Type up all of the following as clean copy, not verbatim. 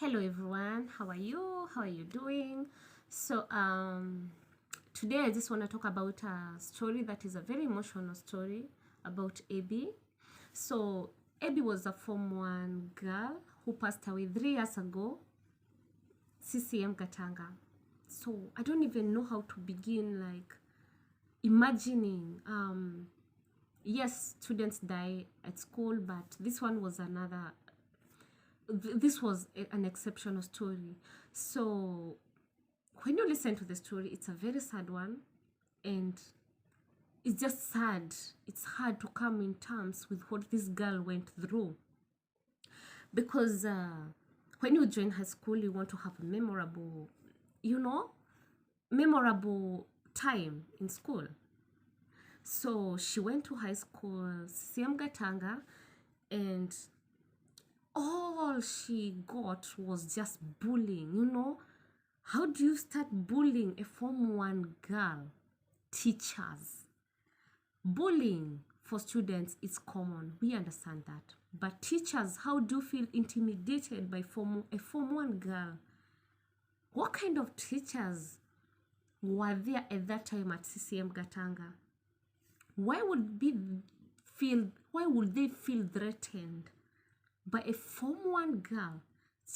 Hello everyone, how are you? How are you doing? So today I just want to talk about a story that is a very emotional story about Ebbie. So Ebbie was a Form 1 girl who passed away 3 years ago, CCM Gatanga. So I don't even know how to begin like imagining yes, students die at school, but this one was another this was an exceptional story. So when you listen to the story, it's a very sad one, and it's just sad. It's hard to come in terms with what this girl went through, because when you join high school, you want to have a memorable, memorable time in school. So she went to high school, CCM Gatanga, and all she got was just bullying. How do you start bullying a Form 1 girl? Teachers. Bullying for students is common. We understand that. But teachers, how do you feel intimidated by a Form 1 girl? What kind of teachers were there at that time at CCM Gatanga? Why would they feel threatened by a Form 1 girl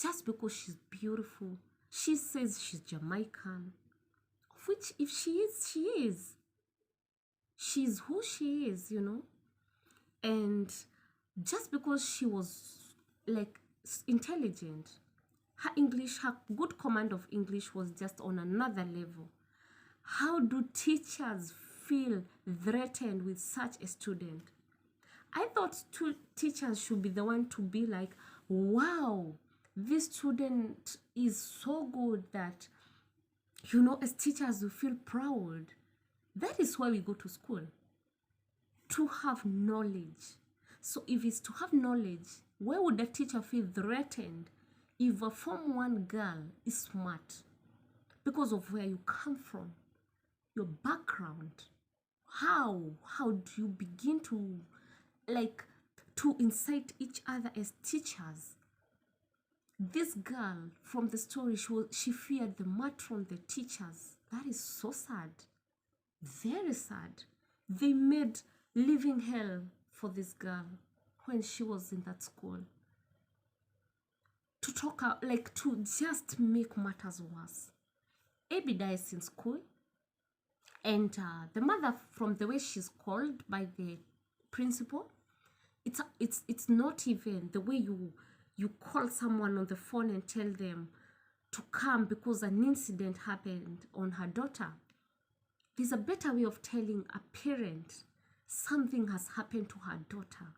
just because she's beautiful? She says she's Jamaican, which if she is, she is. She's who she is. And just because she was like intelligent, her good command of English was just on another level. How do teachers feel threatened with such a student? I thought teachers should be the one to be like, wow, this student is so good that, as teachers, we feel proud. That is why we go to school, to have knowledge. So if it's to have knowledge, why would a teacher feel threatened if a Form 1 girl is smart? Because of where you come from, your background. How do you begin to incite each other as teachers? This girl from the story, she feared the matron, the teachers. That is so sad. Very sad. They made living hell for this girl when she was in that school. To just make matters worse. Ebbie dies in school, and the mother, from the way she's called by the principal, it's not even the way you call someone on the phone and tell them to come because an incident happened on her daughter. There's a better way of telling a parent something has happened to her daughter,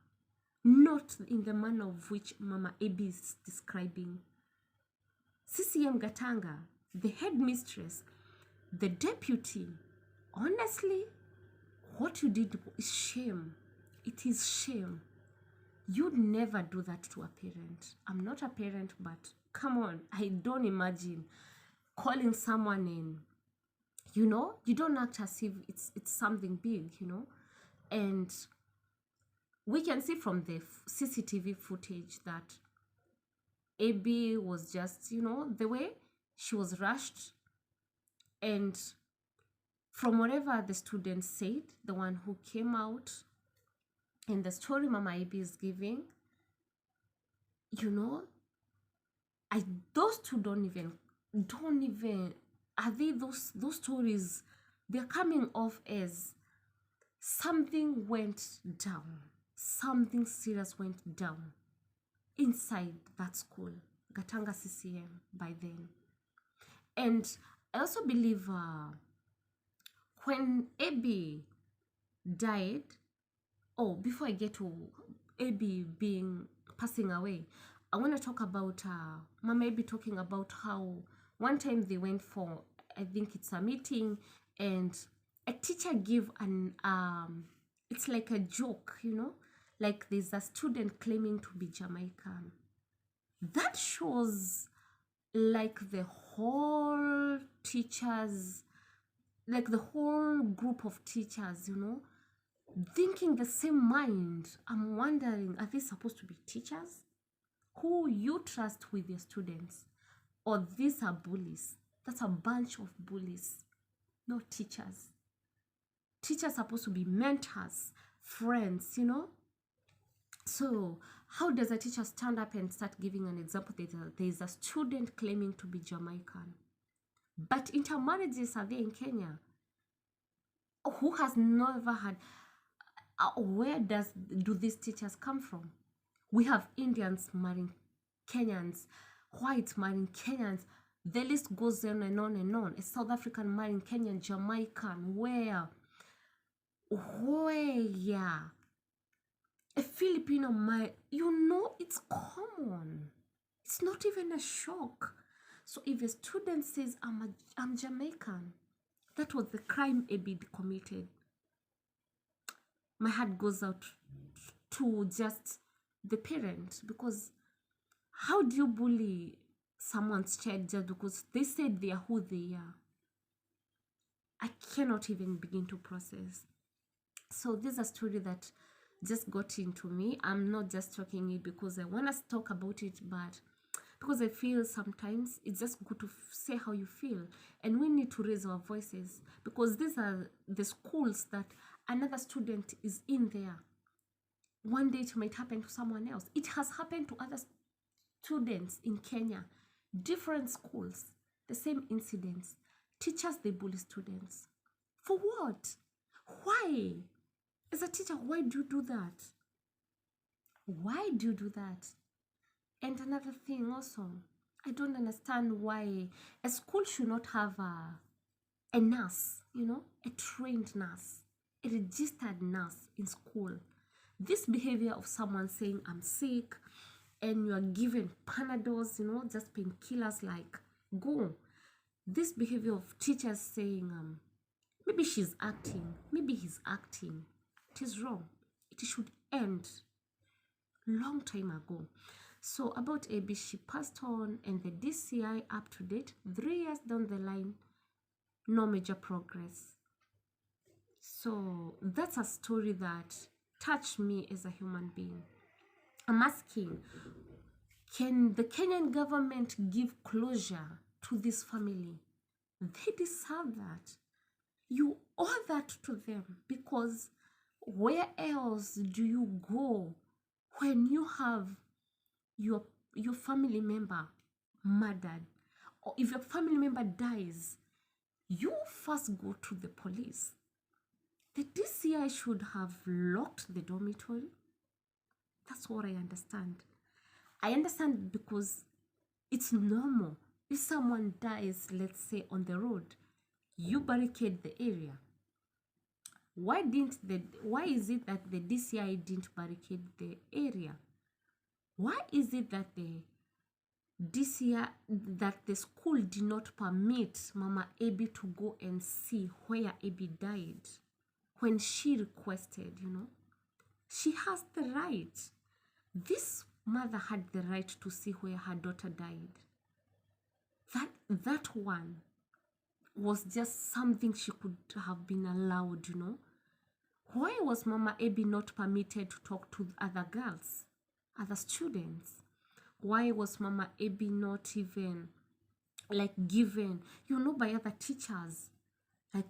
not in the manner of which Mama Ebbie is describing. CCM Gatanga, the headmistress, the deputy, honestly, what you did is shame. It is shame. You'd never do that to a parent. I'm not a parent, but come on, I don't imagine calling someone in. You don't act as if it's something big, and we can see from the CCTV footage that Ebbie was just, the way she was rushed, and from whatever the student said, the one who came out in the story Mama Ebbie is giving, those two don't even are they those stories? They're coming off as something went down, something serious went down inside that school, Gatanga CCM, by then. And I also believe when Ebbie died, before I get to Ebbie passing away, I want to talk about Mama Ebbie talking about how one time they went for, I think it's a meeting, and a teacher gave it's like a joke, like there's a student claiming to be Jamaican. That shows like the whole teachers, like the whole group of teachers, thinking the same mind. I'm wondering, are they supposed to be teachers? who you trust with your students, or these are bullies. That's a bunch of bullies, not teachers. Teachers are supposed to be mentors, friends, you know. So how does a teacher stand up and start giving an example that there is a student claiming to be Jamaican, but intermarriages are there in Kenya? Who has never had? Where do these teachers come from? We have Indians marrying Kenyans, whites marrying Kenyans. The list goes on and on and on. A South African marrying Kenyan, Jamaican, where? Yeah. A Filipino marrying, you know, it's common. It's not even a shock. So if a student says, I'm Jamaican, that was the crime Ebbie committed, my heart goes out to just the parent, because how do you bully someone's child just because they said they are who they are? I cannot even begin to process. So this is a story that just got into me. I'm not just talking it because I want us to talk about it, but because I feel sometimes it's just good to say how you feel, and we need to raise our voices, because these are the schools that another student is in there. One day it might happen to someone else. It has happened to other students in Kenya, different schools, the same incidents. Teachers, they bully students. For what? Why? As a teacher, why do you do that? Why do you do that? And another thing also, I don't understand why a school should not have a nurse, you know, a trained nurse, a registered nurse in school. This behavior of someone saying, I'm sick, and you are given Panadols, you know, just painkillers, like, go. This behavior of teachers saying, maybe she's acting, maybe he's acting, it is wrong. It should end long time ago. So about Ebbie, she passed on, and the DCI up to date, 3 years down the line, no major progress. So that's a story that touched me as a human being. I'm asking, can the Kenyan government give closure to this family? They deserve that. You owe that to them, because where else do you go when you have your family member murdered, or if your family member dies? You first go to the police. The DCI should have locked the dormitory. That's what I understand. I understand because it's normal. If someone dies, let's say on the road, you barricade the area. Why is it that the DCI didn't barricade the area? Why is it that the DCI, that the school did not permit Mama Ebbie to go and see where Ebbie died when she requested, you know? She has the right. This mother had the right to see where her daughter died. That one was just something she could have been allowed, you know? Why was Mama Ebbie not permitted to talk to other girls, other students? Why was Mama Ebbie not even like given, you know, by other teachers, like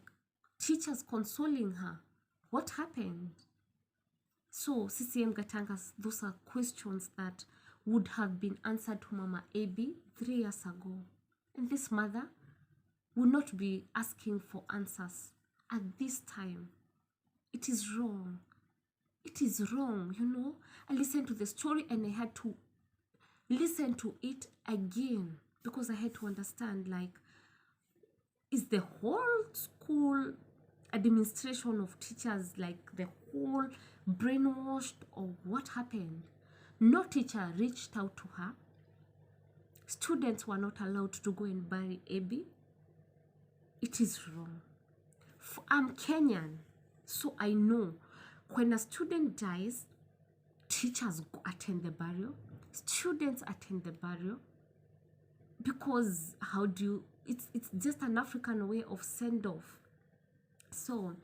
teachers consoling her? What happened? So CCM Gatanga, those are questions that would have been answered to Mama Ebbie 3 years ago. And this mother will not be asking for answers at this time. It is wrong. It is wrong, you know. I listened to the story and I had to listen to it again, because I had to understand, like, is the whole school administration of teachers, like the whole brainwashed, or what happened? No teacher reached out to her. Students were not allowed to go and bury Ebbie. It is wrong. I'm Kenyan, so I know when a student dies, teachers attend the burial, students attend the burial, because how do you, it's just an African way of send off. So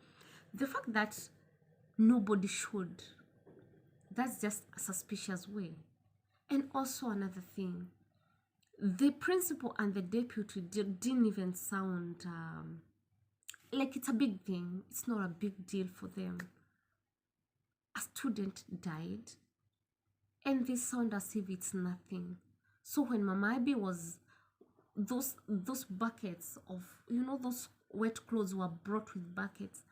the fact that nobody should, that's just a suspicious way. And also another thing, the principal and the deputy didn't even sound like it's a big thing. It's not a big deal for them. A student died, and they sound as if it's nothing. So when Mama Ebbie was, those buckets of, those wet clothes were brought with buckets,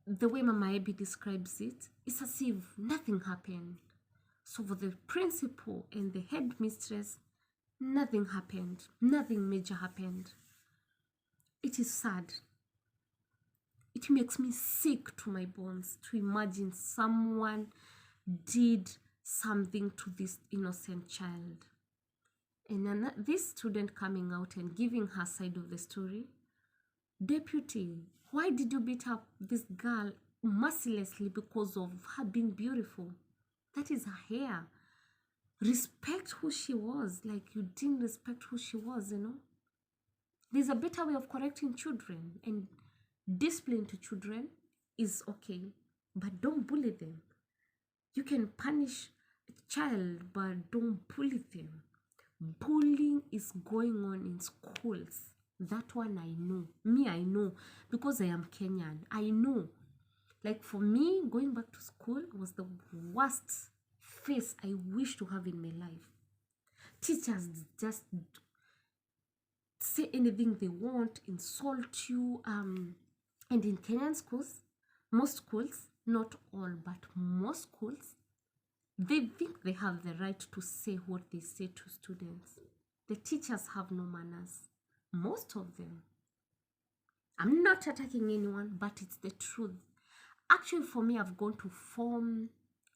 the way Mama Ebbie describes it, it's as if nothing happened. So for the principal and the headmistress, nothing happened. Nothing major happened. It is sad. It makes me sick to my bones to imagine someone did something to this innocent child. And then this student coming out and giving her side of the story. Deputy, why did you beat up this girl mercilessly because of her being beautiful? That is her hair. Respect who she was, like you didn't respect who she was, There's a better way of correcting children, and discipline to children is okay, but don't bully them. You can punish a child, but don't bully them. Bullying is going on in schools. That one I know. Me, I know, because I am Kenyan. I know. Like for me, going back to school was the worst phase I wish to have in my life. Teachers just say anything they want, insult you. And in Kenyan schools, most schools, not all, but most schools, they think they have the right to say what they say to students. The teachers have no manners. Most of them. I'm not attacking anyone, but it's the truth. Actually, for me, I've gone to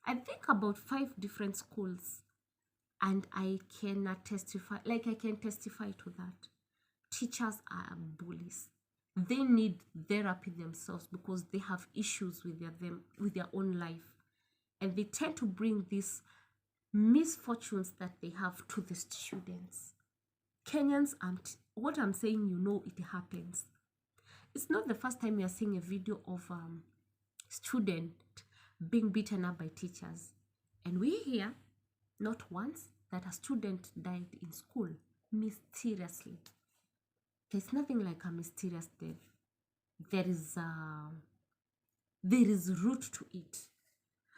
I think about 5 different schools, and I cannot testify, like I can testify to that. Teachers are bullies. They need therapy themselves because they have issues with their own life, and they tend to bring these misfortunes that they have to the students. Kenyans, what I'm saying, it happens. It's not the first time you're seeing a video of student being beaten up by teachers. And we hear, not once, that a student died in school mysteriously. There's nothing like a mysterious death. There is root to it.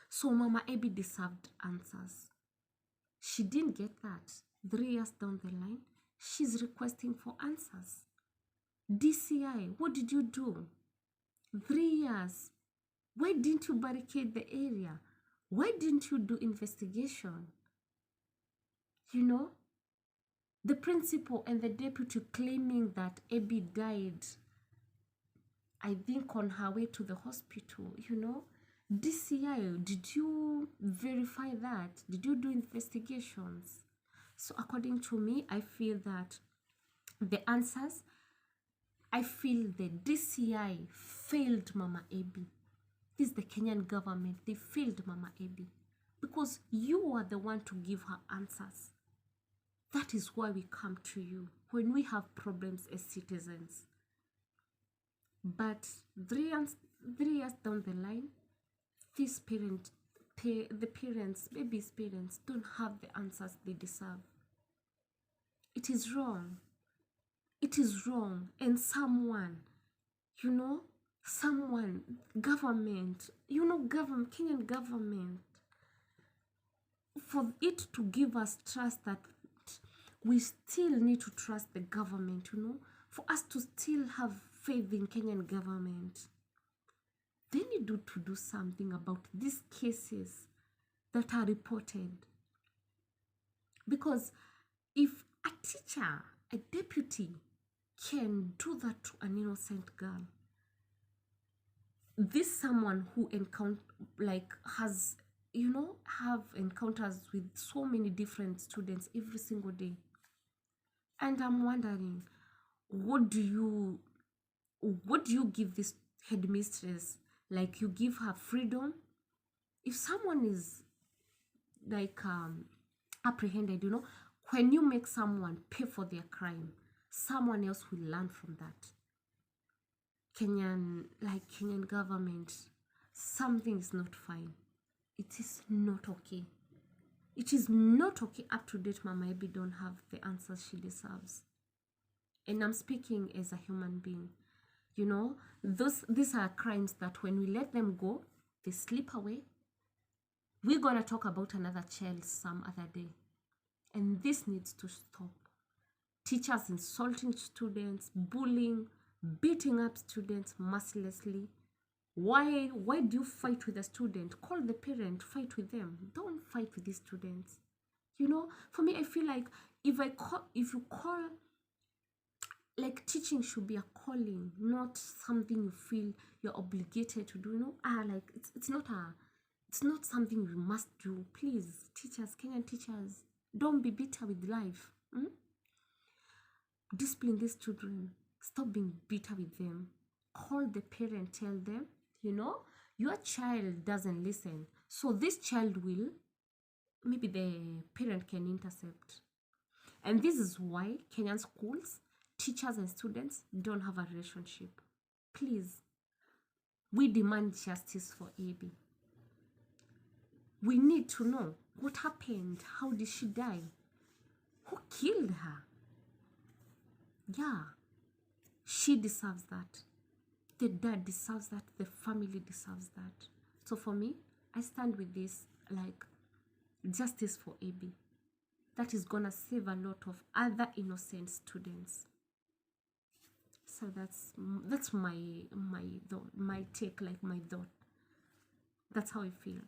So Mama Ebbie deserved answers. She didn't get that. 3 years down the line, she's requesting for answers. DCI, what did you do? 3 years. Why didn't you barricade the area? Why didn't you do investigation? The principal and the deputy claiming that Ebbie died, I think, on her way to the hospital, DCI, did you verify that? Did you do investigations? So according to me, I feel that the answers, I feel the DCI failed Mama Ebbie. This is the Kenyan government. They failed Mama Ebbie because you are the one to give her answers. That is why we come to you when we have problems as citizens. But 3 years down the line, these parents, baby's parents, don't have the answers they deserve. It is wrong. It is wrong. And government, Kenyan government, for it to give us trust that we still need to trust the government, for us to still have faith in Kenyan government. They need to do something about these cases that are reported. Because if a teacher, a deputy, can do that to an innocent girl, this someone who has have encounters with so many different students every single day. And I'm wondering, what do you give this headmistress? Like, you give her freedom? If someone is apprehended, when you make someone pay for their crime, someone else will learn from that. Kenyan government, something is not fine. It is not okay. It is not okay. Up to date, Mama Ebbie don't have the answers she deserves. And I'm speaking as a human being. You know, these are crimes that when we let them go, they slip away. We're gonna talk about another child some other day. And this needs to stop. Teachers insulting students, bullying, beating up students mercilessly. Why do you fight with a student? Call the parent, fight with them. Don't fight with these students. You know, for me, I feel like if you call, like, teaching should be a calling, not something you feel you're obligated to do. You know, like it's not something you must do. Please, teachers, Kenyan teachers, don't be bitter with life. Discipline these children. Stop being bitter with them. Call the parent, tell them, you know, your child doesn't listen. So this child will, maybe the parent can intercept. And this is why Kenyan schools, teachers and students don't have a relationship. Please, we demand justice for Ebbie. We need to know what happened. How did she die? Who killed her? Yeah, she deserves that. The dad deserves that. The family deserves that. So for me, I stand with this, like, justice for Ebbie. That is gonna save a lot of other innocent students. So that's my take, like my thought. That's how I feel.